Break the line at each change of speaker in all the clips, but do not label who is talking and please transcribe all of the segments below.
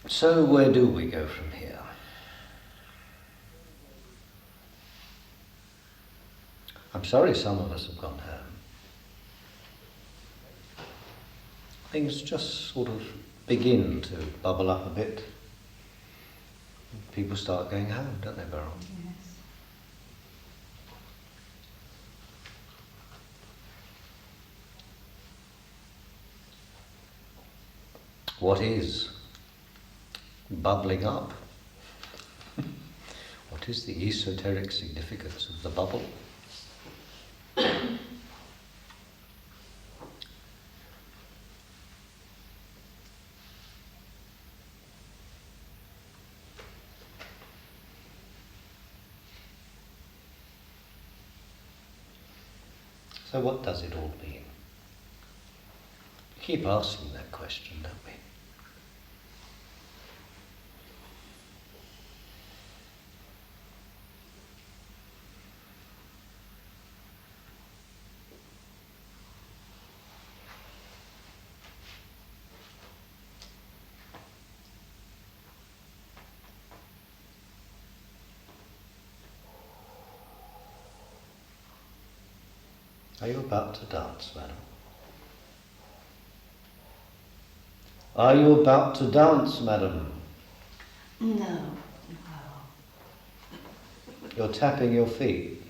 So where do we go from here? I'm sorry some of us have gone home. Things just sort of begin to bubble up a bit. People start going home, don't they, Beryl?
Yes.
What is bubbling up? What is the esoteric significance of the bubble? So what does it all mean? We keep asking that question, don't we? Are you about to dance, madam? Are you about to dance, madam?
No.
You're tapping your feet.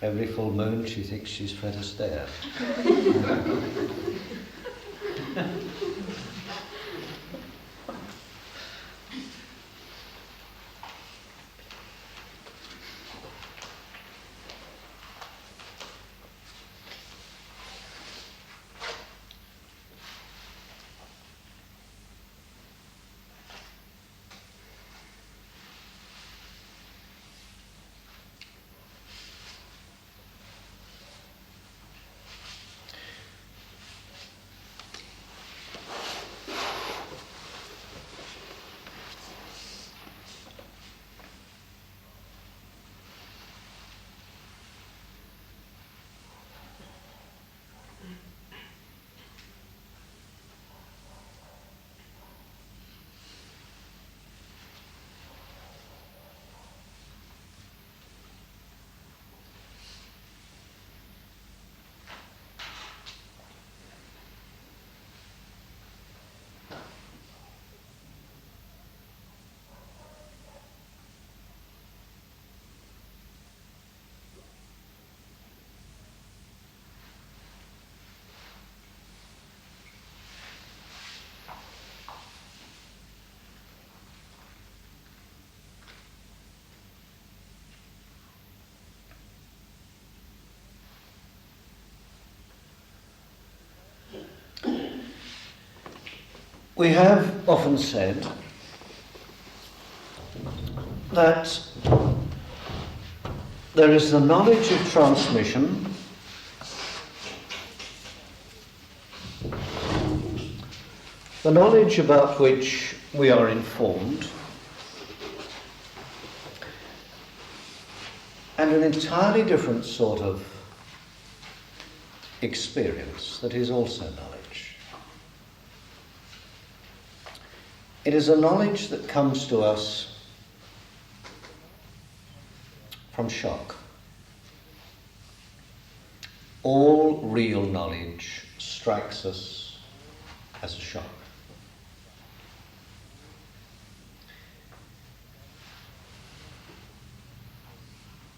Every full moon she thinks she's Fred Astaire. We have often said that there is the knowledge of transmission, the knowledge about which we are informed, and an entirely different sort of experience that is also knowledge. It is a knowledge that comes to us from shock. All real knowledge strikes us as a shock.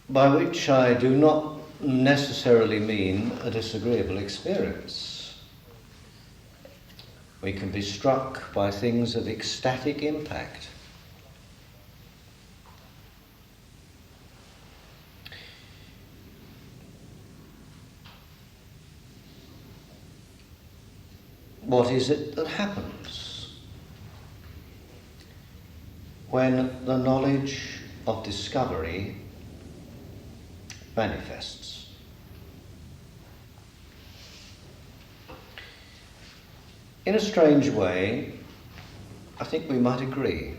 By which I do not necessarily mean a disagreeable experience. We can be struck by things of ecstatic impact. What is it that happens when the knowledge of discovery manifests? In a strange way, I think we might agree.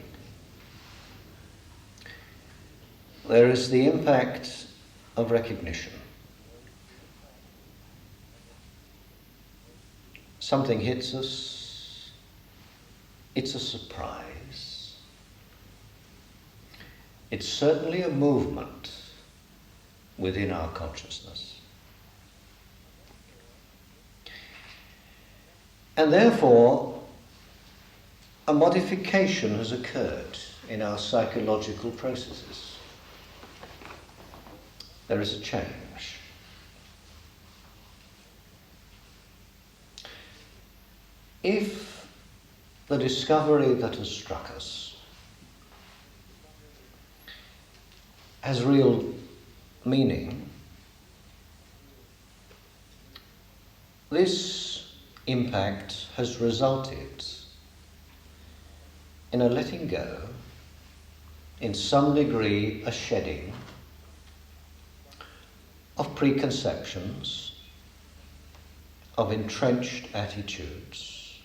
There is the impact of recognition. Something hits us, It's a surprise. It's certainly a movement within our consciousness. And therefore, a modification has occurred in our psychological processes. There is a change. If the discovery that has struck us has real meaning, this impact has resulted in a letting go, in some degree a shedding of preconceptions, of entrenched attitudes,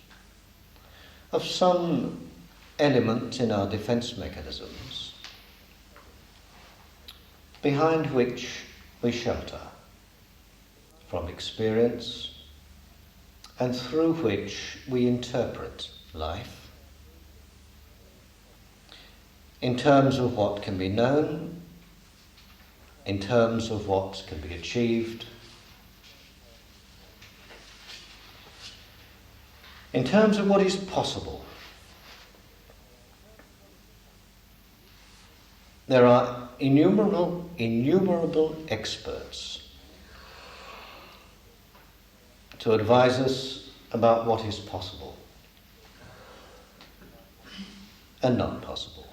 of some element in our defense mechanisms behind which we shelter from experience and through which we interpret life in terms of what can be known, in terms of what can be achieved, in terms of what is possible. There are innumerable experts to advise us about what is possible and not possible.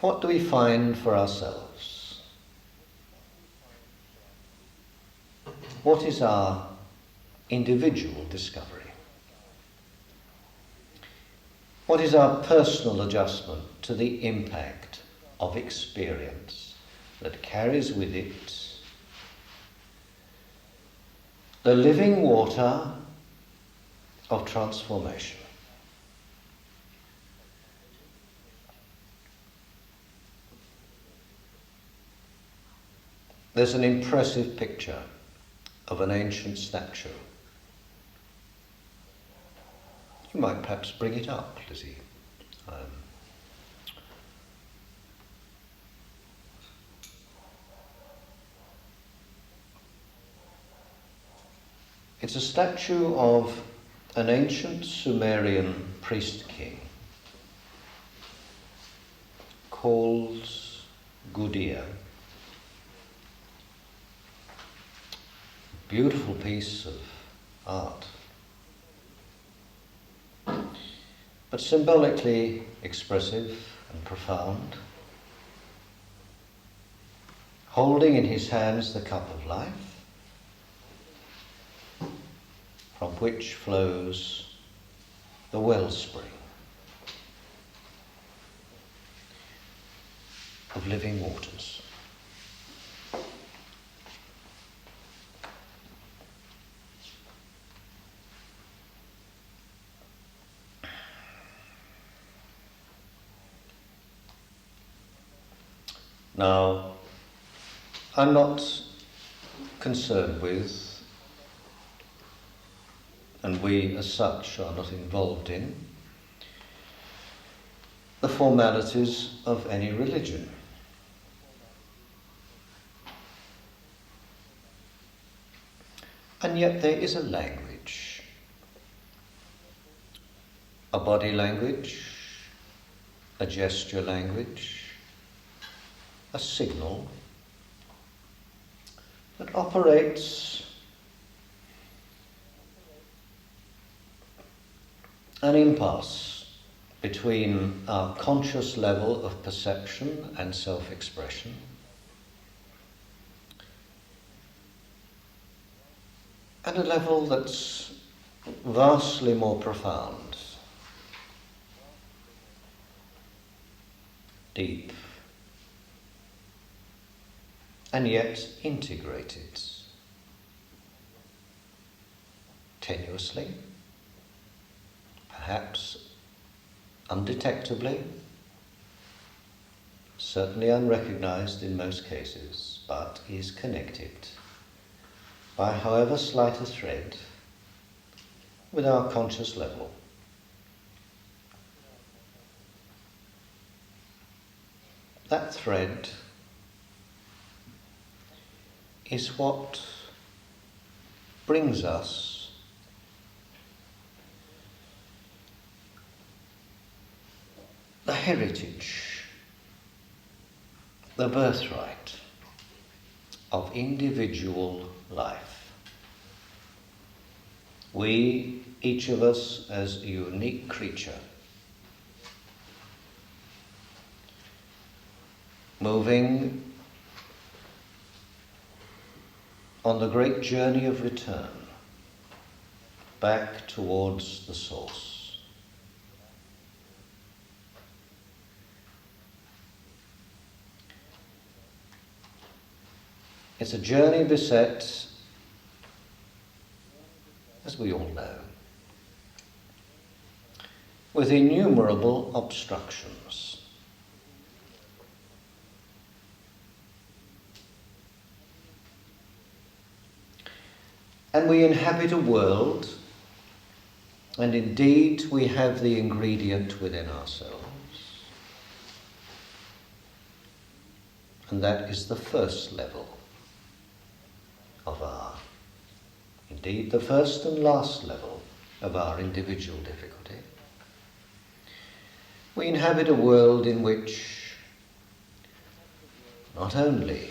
What do we find for ourselves? What is our individual discovery? What is our personal adjustment to the impact of experience that carries with it the living water of transformation? There's an impressive picture of an ancient statue. You might perhaps bring it up, Lizzie. It's a statue of an ancient Sumerian priest king called Gudea. Beautiful piece of art, but symbolically expressive and profound, holding in his hands the cup of life, from which flows the wellspring of living waters. Now, I'm not concerned with, and we as such are not involved in, the formalities of any religion. And yet there is a language, a body language, a gesture language, a signal that operates an impasse between our conscious level of perception and self-expression and a level that's vastly more profound, deep, and yet integrated, tenuously, perhaps undetectably, certainly unrecognized in most cases, but is connected by however slight a thread, with our conscious level. That thread is what brings us the heritage, the birthright of individual life. We, each of us as a unique creature, moving on the great journey of return back towards the source. It's a journey beset, as we all know, with innumerable obstructions. And we inhabit a world, and indeed we have the ingredient within ourselves. And that is the first level of indeed the first and last level of our individual difficulty. We inhabit a world in which not only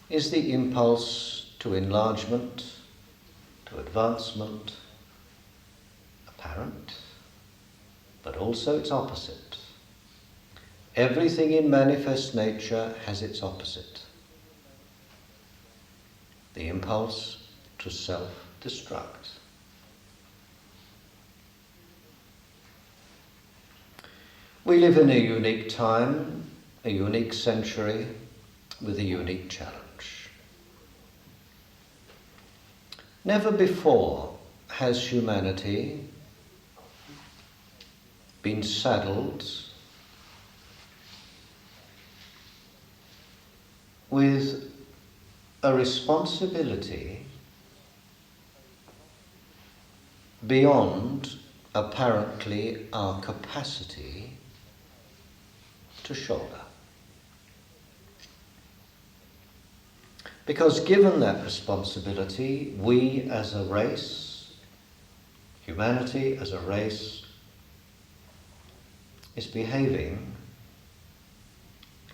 is the impulse to enlargement, to advancement apparent, but also its opposite. Everything in manifest nature has its opposite. The impulse to self-destruct. We live in a unique time, a unique century, with a unique challenge. Never before has humanity been saddled with a responsibility beyond, apparently, our capacity to shoulder. Because given that responsibility, we as a race, humanity as a race, is behaving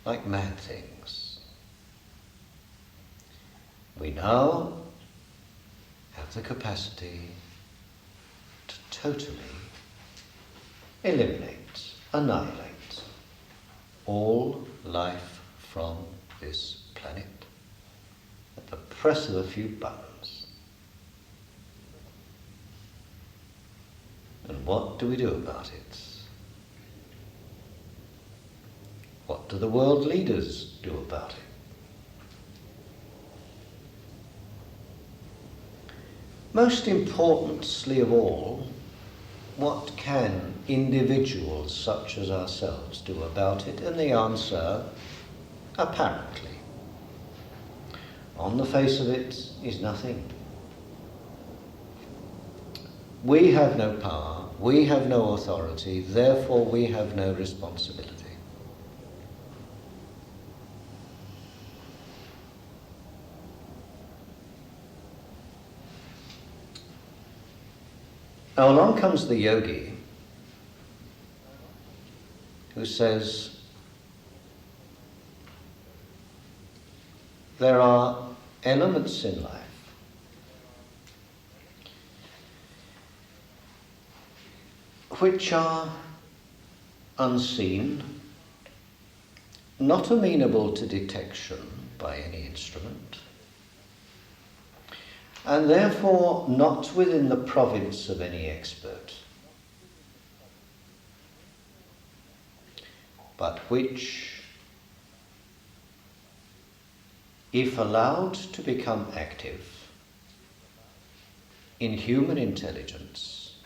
like mad things. We now have the capacity to totally eliminate, annihilate all life from this planet at the press of a few buttons. And what do we do about it? What do the world leaders do about it? Most importantly of all, what can individuals such as ourselves do about it? And the answer, apparently, on the face of it, is nothing. We have no power, we have no authority, therefore we have no responsibility. Now along comes the yogi who says there are elements in life which are unseen, not amenable to detection by any instrument, and therefore not within the province of any expert, but which, if allowed to become active in human intelligence,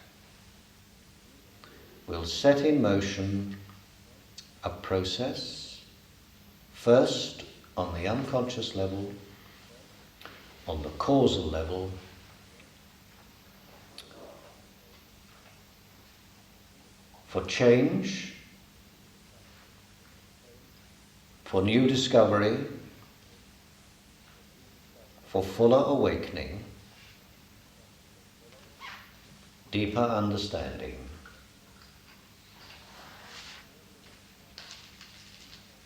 will set in motion a process, first on the unconscious level, on the causal level, for change, for new discovery, for fuller awakening, deeper understanding.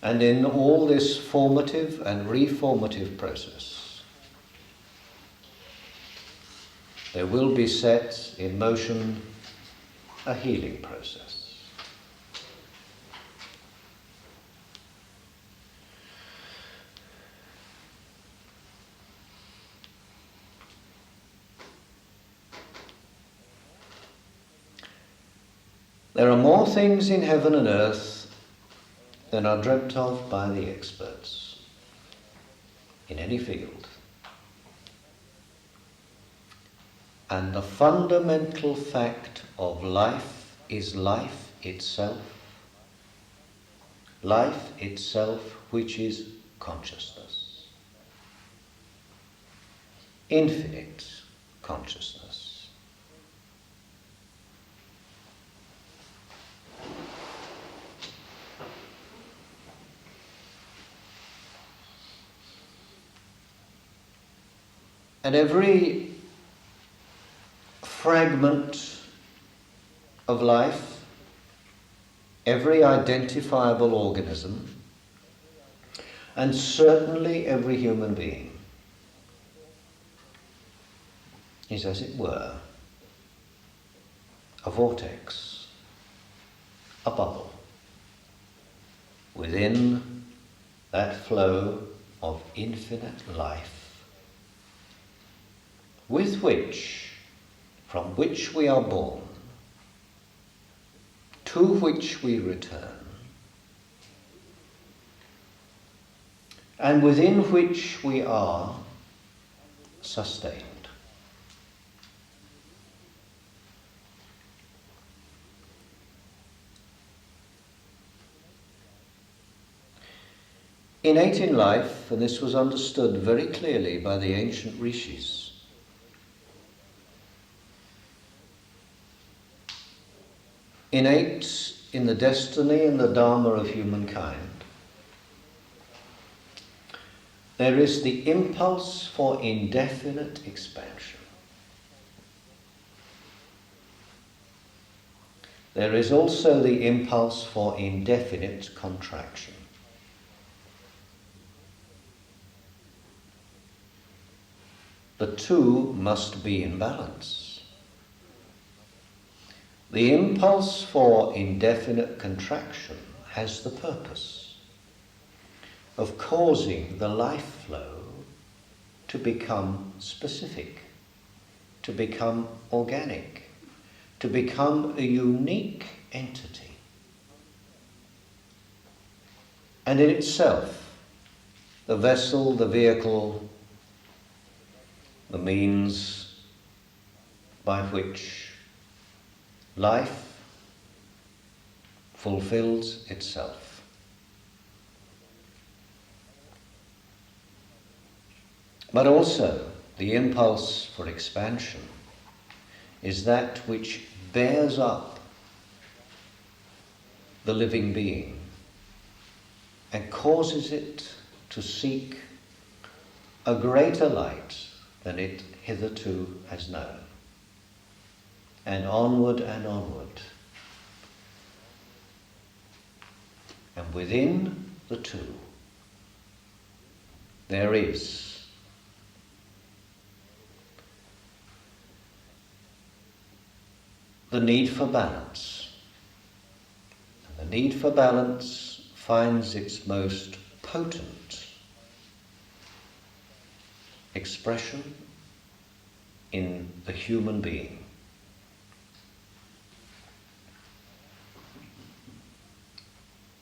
And in all this formative and reformative process, there will be set in motion a healing process. There are more things in heaven and earth than are dreamt of by the experts in any field. And the fundamental fact of life is life itself which is consciousness, infinite consciousness. And every fragment of life, every identifiable organism, and certainly every human being is, as it were, a vortex, a bubble, within that flow of infinite life, with which, from which we are born, to which we return, and within which we are sustained. Innate in life, and this was understood very clearly by the ancient rishis, innate in the destiny and the dharma of humankind, there is the impulse for indefinite expansion. There is also the impulse for indefinite contraction. The two must be in balance. The impulse for indefinite contraction has the purpose of causing the life flow to become specific, to become organic, to become a unique entity. And in itself, the vessel, the vehicle, the means by which life fulfills itself. But also, the impulse for expansion is that which bears up the living being and causes it to seek a greater light than it hitherto has known. And onward and onward. And within the two, there is the need for balance. And the need for balance finds its most potent expression in the human being.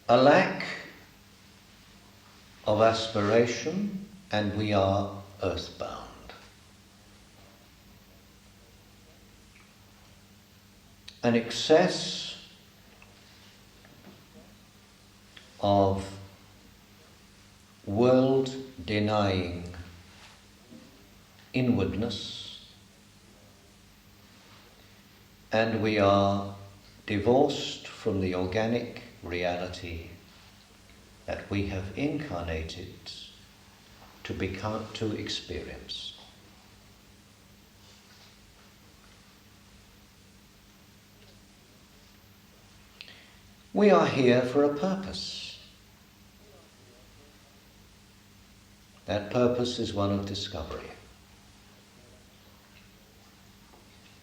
A lack of aspiration, and we are earthbound. An excess of world-denying inwardness, and we are divorced from the organic reality that we have incarnated to experience. We are here for a purpose. That purpose is one of discovery.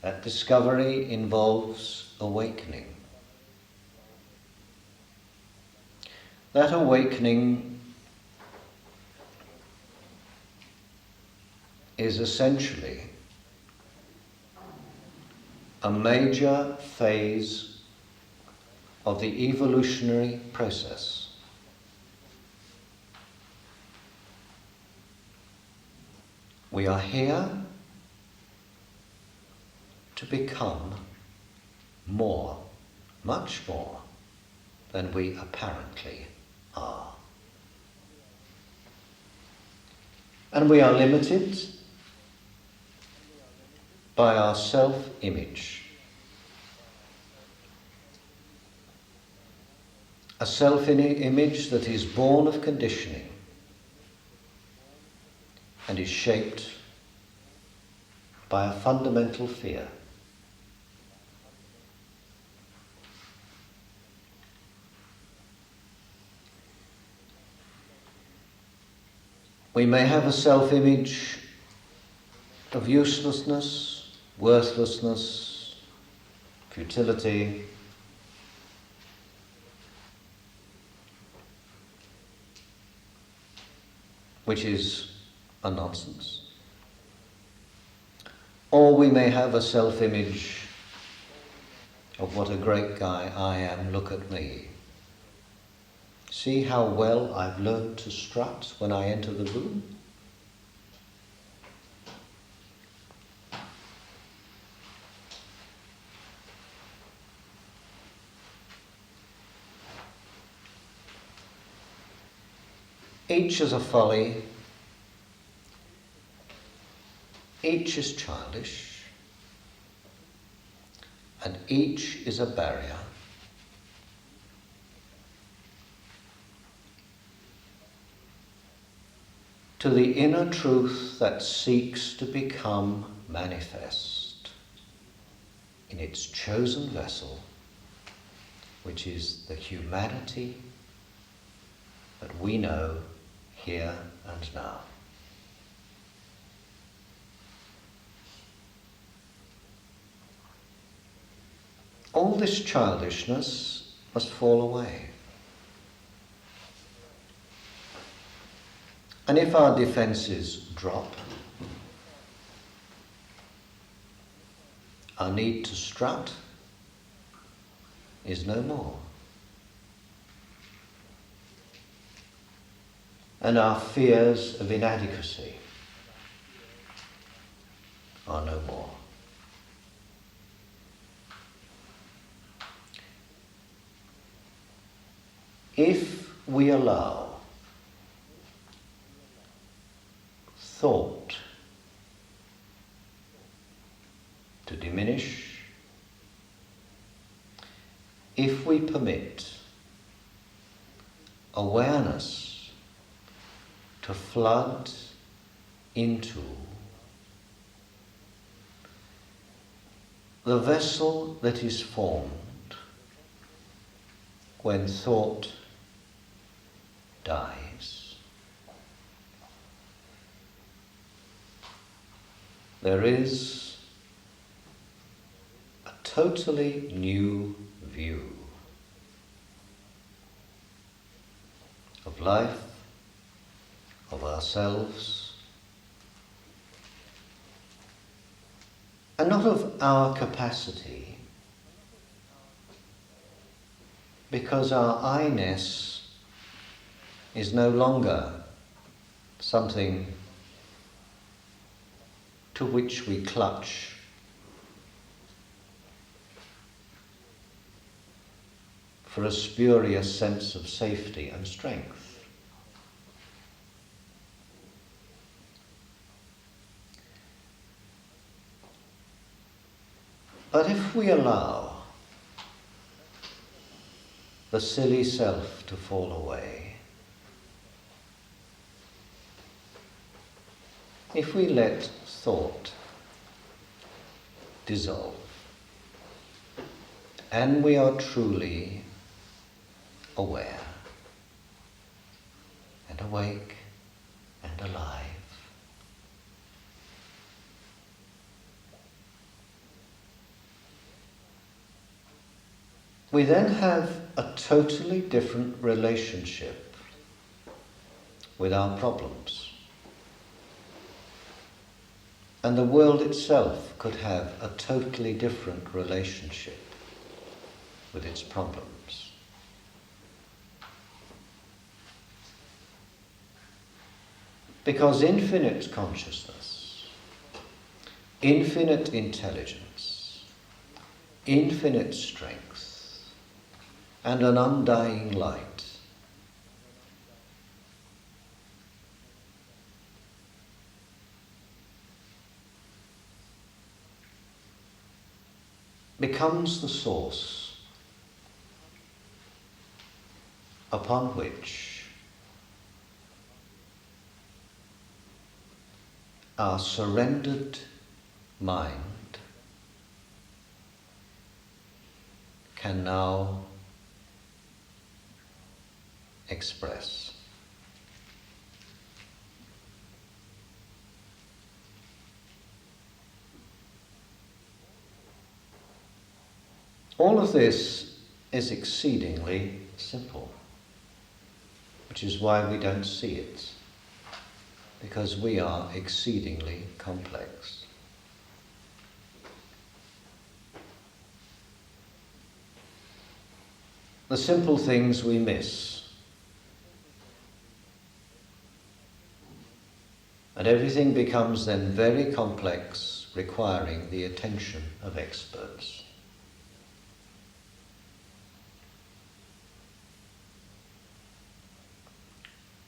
That discovery involves awakening. That awakening is essentially a major phase of the evolutionary process. We are here to become more, much more, than we apparently are. And we are limited by our self-image. A self-image that is born of conditioning and is shaped by a fundamental fear. We may have a self-image of uselessness, worthlessness, futility, which is a nonsense. Or we may have a self-image of what a great guy I am, look at me. See how well I've learned to strut when I enter the room? Each is a folly, each is childish, and each is a barrier to the inner truth that seeks to become manifest in its chosen vessel, which is the humanity that we know here and now. All this childishness must fall away. And if our defenses drop, our need to strut is no more. And our fears of inadequacy are no more. If we allow thought to diminish, if we permit awareness to flood into the vessel that is formed when thought dies, there is a totally new view of life, of ourselves, and not of our capacity, because our I-ness is no longer something to which we clutch for a spurious sense of safety and strength. But if we allow the silly self to fall away, if we let thought dissolve, and we are truly aware and awake and alive, we then have a totally different relationship with our problems. And the world itself could have a totally different relationship with its problems. Because infinite consciousness, infinite intelligence, infinite strength, and an undying light becomes the source upon which our surrendered mind can now express. All of this is exceedingly simple, which is why we don't see it, because we are exceedingly complex. The simple things we miss, and everything becomes then very complex, requiring the attention of experts.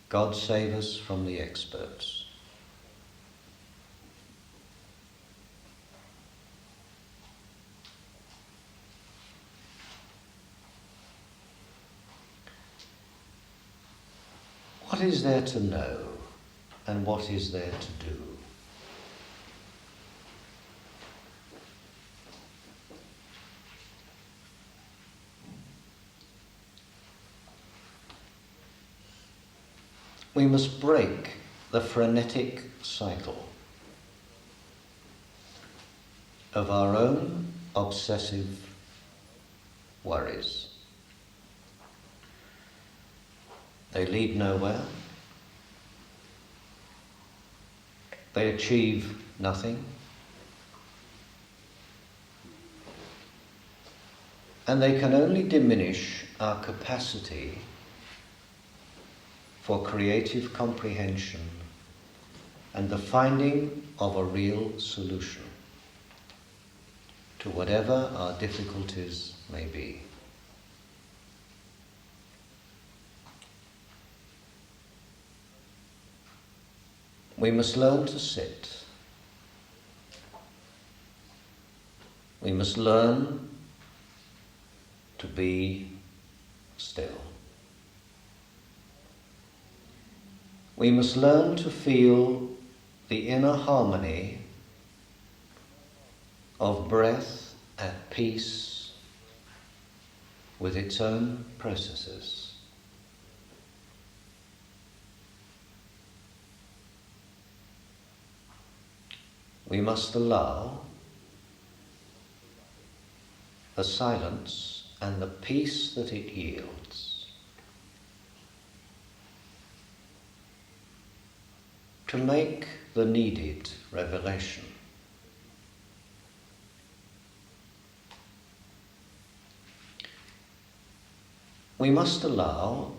God save us from the experts. What is there to know, and what is there to do? We must break the frenetic cycle of our own obsessive worries. They lead nowhere. They achieve nothing. And they can only diminish our capacity for creative comprehension and the finding of a real solution to whatever our difficulties may be. We must learn to sit. We must learn to be still. We must learn to feel the inner harmony of breath at peace with its own processes. We must allow the silence and the peace that it yields to make the needed revelation. We must allow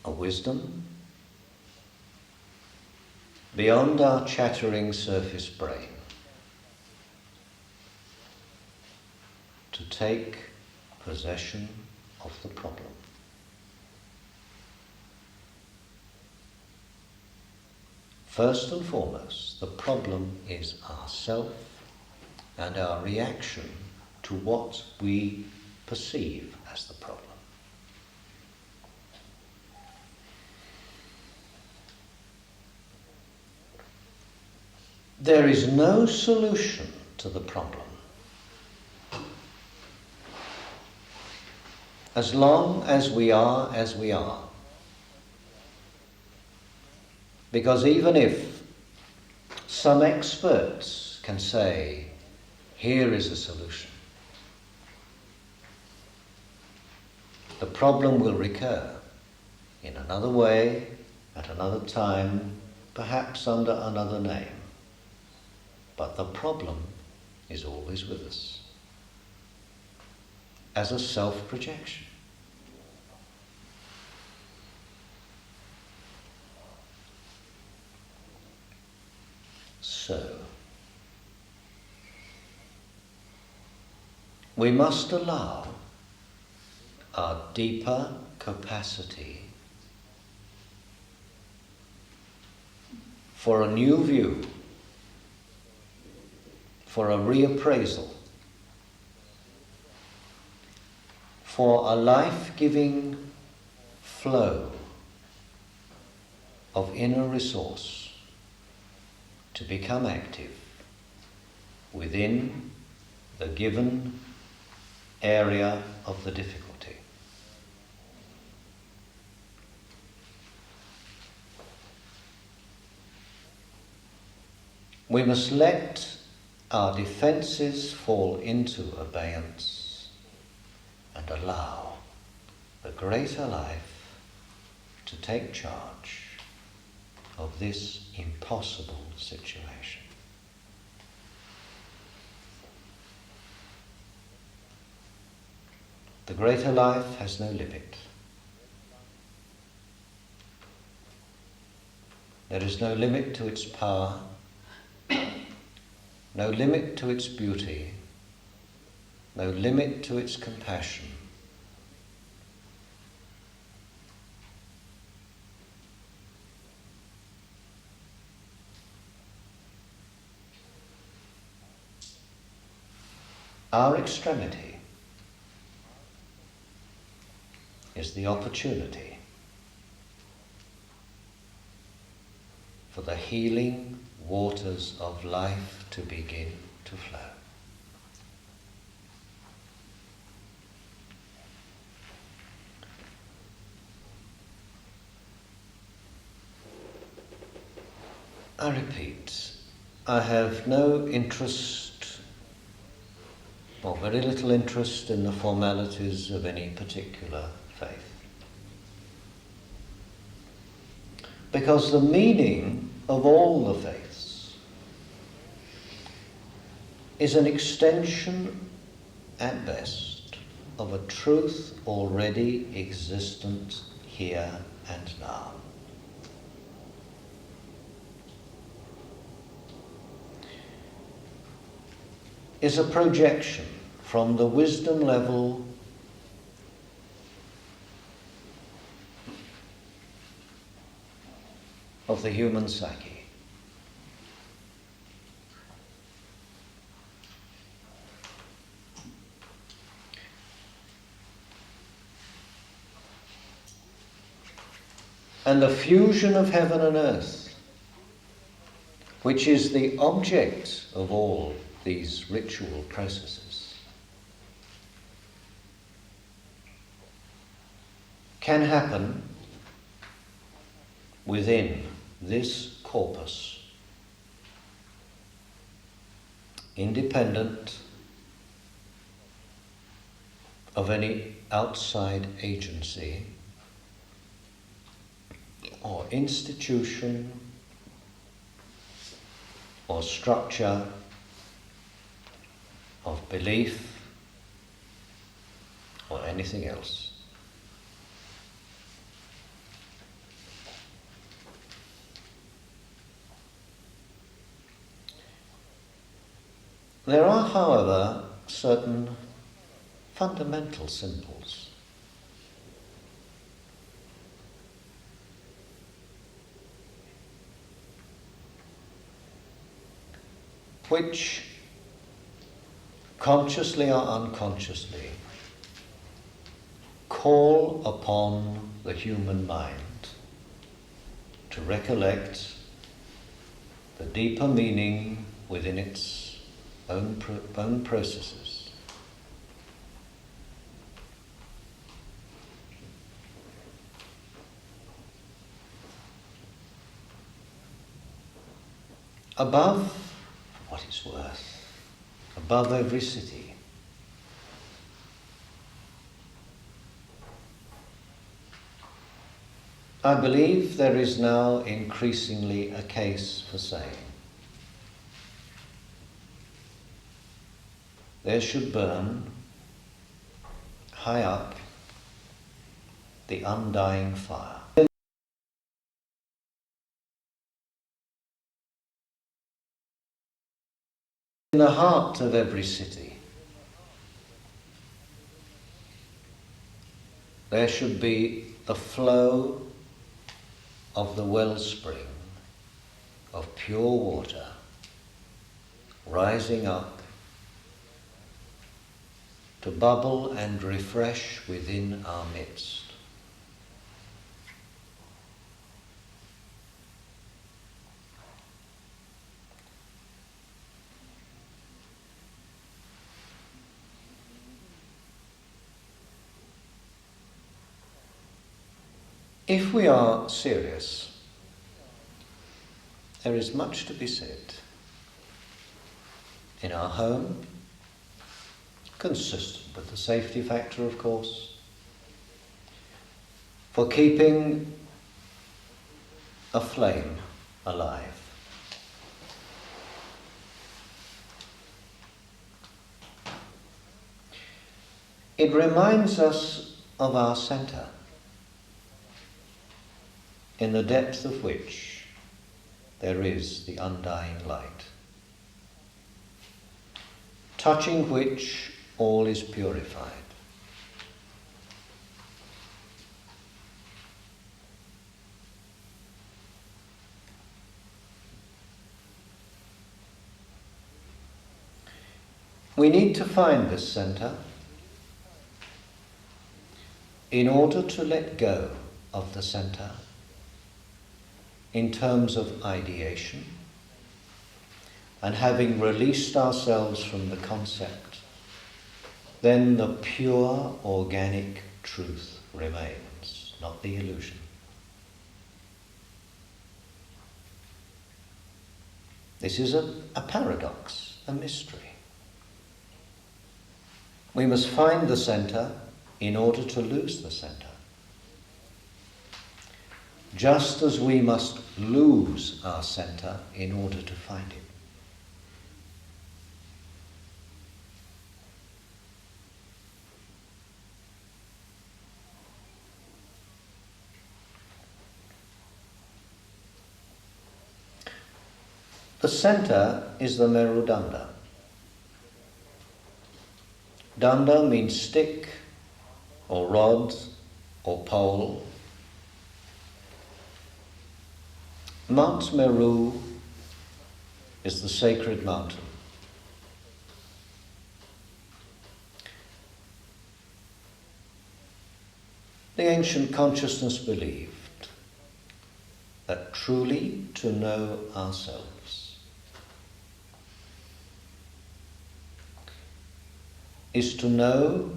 a wisdom beyond our chattering surface brain to take possession of the problem. First and foremost, the problem is ourself and our reaction to what we perceive as the problem. There is no solution to the problem as long as we are as we are. Because even if some experts can say, here is a solution, the problem will recur in another way, at another time, perhaps under another name. But the problem is always with us, as a self-projection. So, we must allow our deeper capacity for a new view, for a reappraisal, for a life-giving flow of inner resource to become active within the given area of the difficulty. We must let our defenses fall into abeyance and allow the greater life to take charge of this impossible situation. The greater life has no limit. There is no limit to its power, no limit to its beauty, no limit to its compassion. Our extremity is the opportunity for the healing waters of life to begin to flow. I repeat, I have no interest, or very little interest, in the formalities of any particular faith. Because the meaning of all the faiths is an extension, at best, of a truth already existent here and now. Is a projection from the wisdom level of the human psyche. And the fusion of heaven and earth, which is the object of all these ritual processes, can happen within this corpus, independent of any outside agency or institution or structure of belief or anything else. There are, however, certain fundamental symbols which consciously or unconsciously, call upon the human mind to recollect the deeper meaning within its own processes. Above, for what it's worth, above every city, I believe there is now increasingly a case for saying there should burn high up the undying fire. In the heart of every city, there should be the flow of the wellspring of pure water rising up to bubble and refresh within our midst. If we are serious, there is much to be said in our home, consistent with the safety factor, of course, for keeping a flame alive. It reminds us of our centre, in the depth of which there is the undying light, touching which all is purified. We need to find this centre in order to let go of the centre in terms of ideation, and having released ourselves from the concept, then the pure organic truth remains, not the illusion. This is a paradox, a mystery. We must find the centre in order to lose the centre, just as we must lose our centre in order to find it. The centre is the Merudanda. Danda means stick, or rod, or pole. Mount Meru is the sacred mountain. The ancient consciousness believed that truly to know ourselves is to know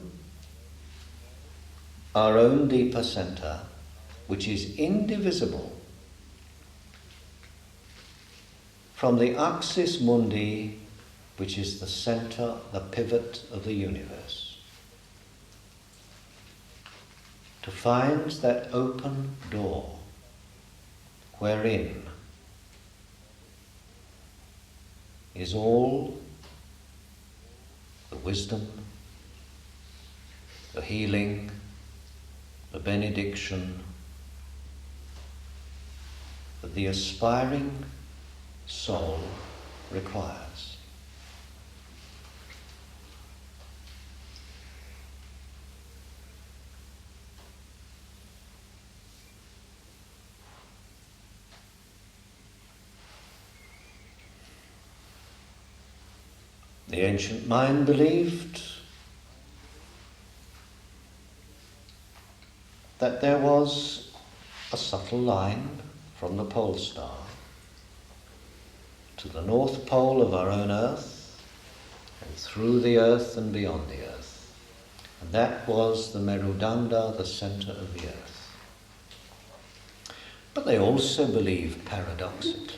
our own deeper centre, which is indivisible from the axis mundi, which is the centre, the pivot of the universe. To find that open door wherein is all the wisdom, the healing, the benediction that the aspiring soul requires. The ancient mind believed that there was a subtle line from the pole star to the north pole of our own Earth, and through the Earth and beyond the Earth. And that was the Merudanda, the centre of the Earth. But they also believed, paradoxically,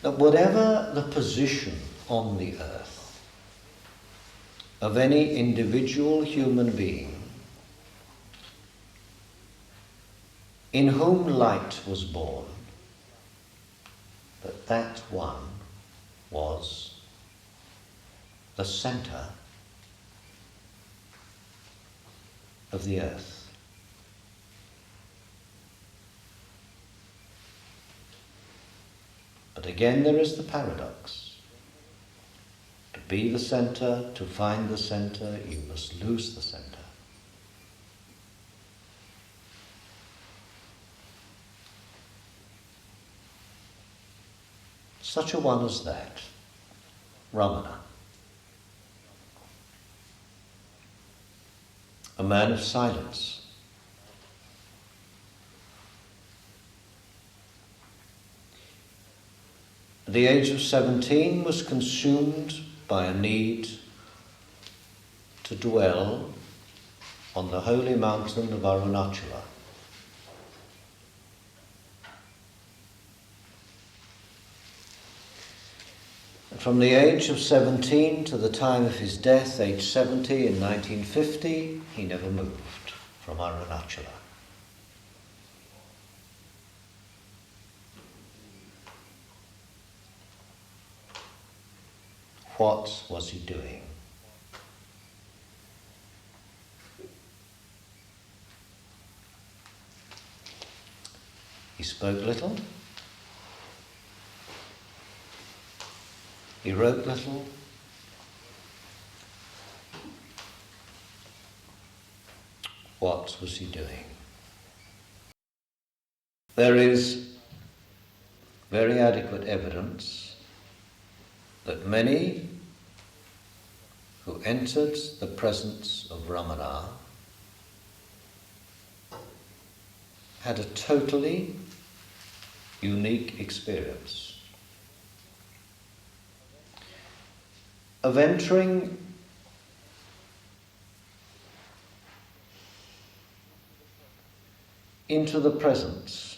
that whatever the position on the Earth of any individual human being in whom light was born, that one was the centre of the Earth. But again there is the paradox. To be the centre, to find the centre, you must lose the centre. Such a one as that, Ramana, a man of silence, at the age of 17 was consumed by a need to dwell on the holy mountain of Arunachala. From the age of 17 to the time of his death, age 70 in 1950, he never moved from Arunachala. What was he doing? He spoke little. He wrote little. What was he doing? There is very adequate evidence that many who entered the presence of Ramana had a totally unique experience of entering into the presence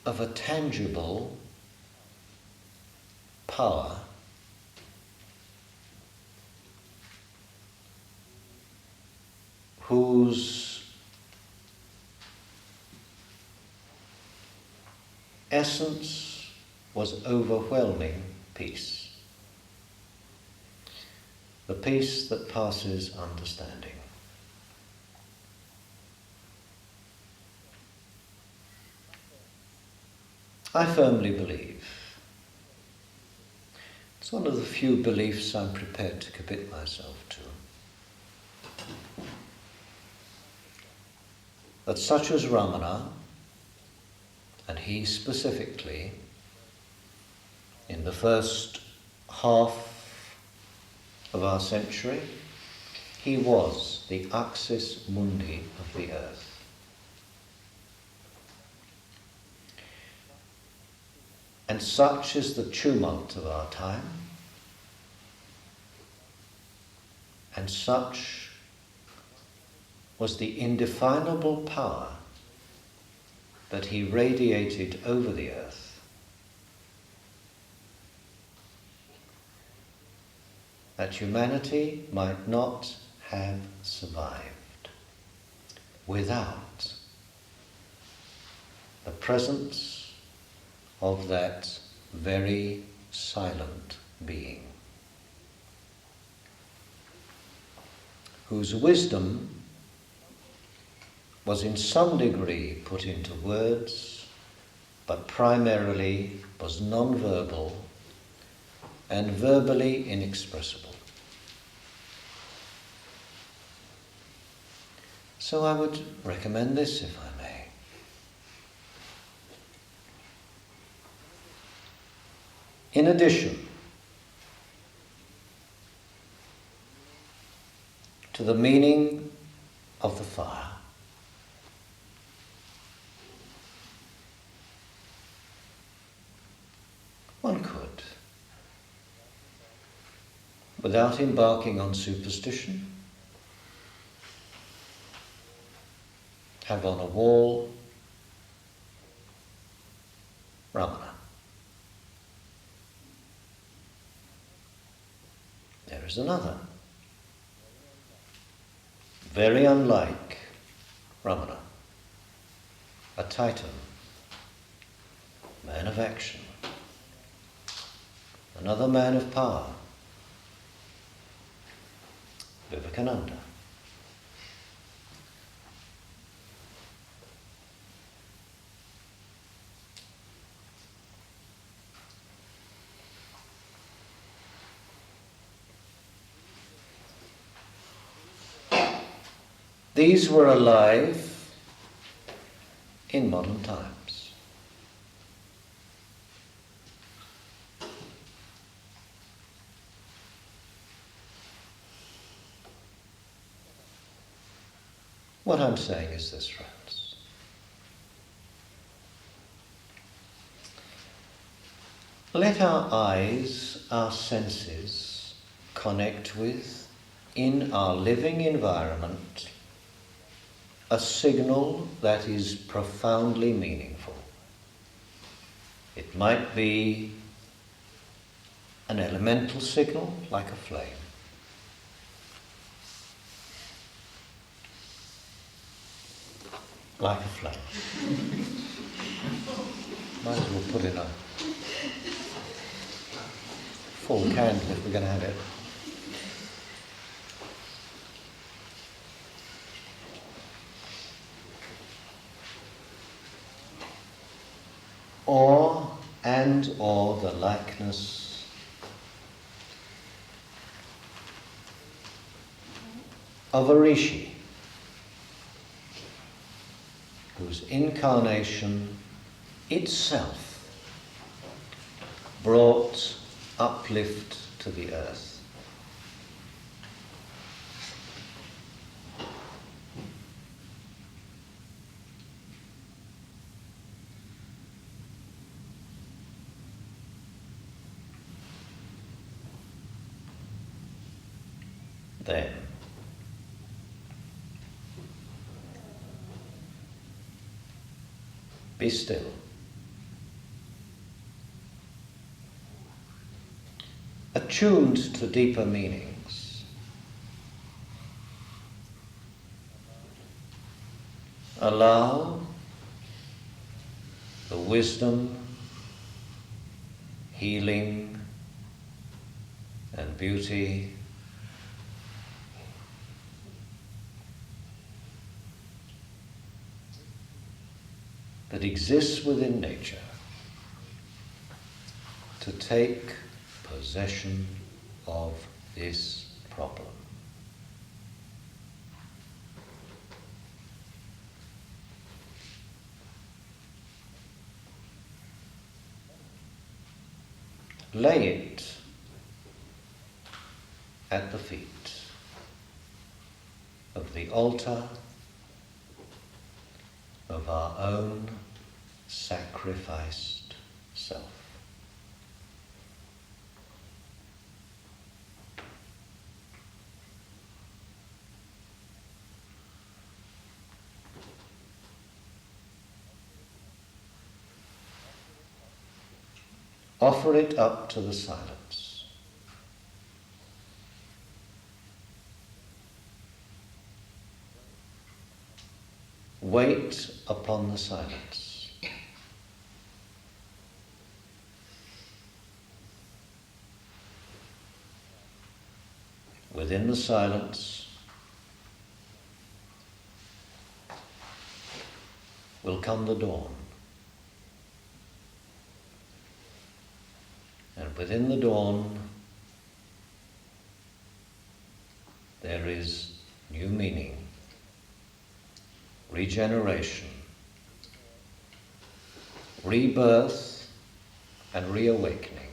of a tangible power whose essence was overwhelming peace. The peace that passes understanding. I firmly believe, it's one of the few beliefs I'm prepared to commit myself to, that such as Ramana, and he specifically, in the first half of our century, he was the axis mundi of the earth. And such is the tumult of our time, and such was the indefinable power that he radiated over the earth, that humanity might not have survived without the presence of that very silent being, whose wisdom was in some degree put into words, but primarily was non-verbal and verbally inexpressible. So I would recommend this, if I may. In addition to the meaning of the fire. One could, without embarking on superstition, have on a wall Ramana. There is another, very unlike Ramana, a Titan, man of action, another man of power, Vivekananda. These were alive in modern times. What I'm saying is this, friends. Let our eyes, our senses, connect with, in our living environment, a signal that is profoundly meaningful. It might be an elemental signal, like a flame. Like a flame. Might as well put in a full candle if we're going to have it. Or the likeness of a rishi whose incarnation itself brought uplift to the earth. Then, be still. Attuned to deeper meanings. Allow the wisdom, healing, and beauty that exists within nature to take possession of this problem. Lay it at the feet of the altar of our own sacrificed self. Offer it up to the silence. Wait upon the silence. Within the silence will come the dawn. And within the dawn, there is new meaning, regeneration, rebirth, and reawakening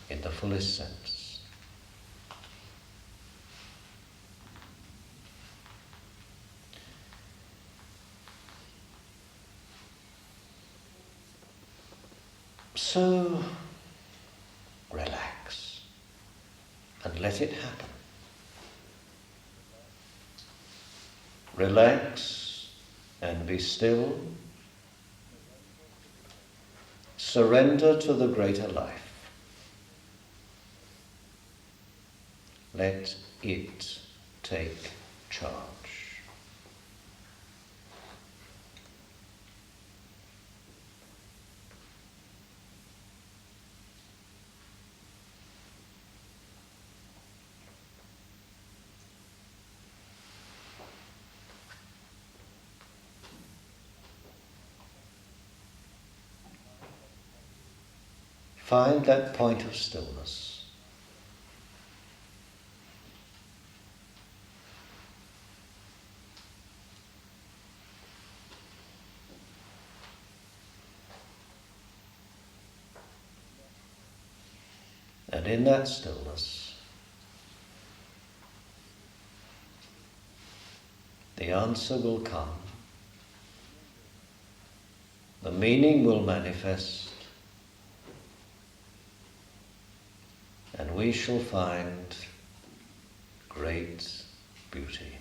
in the fullest sense. So relax and let it happen. Relax and be still. Surrender to the greater life. Let it take charge. Find that point of stillness. And in that stillness, the answer will come, the meaning will manifest, and we shall find great beauty.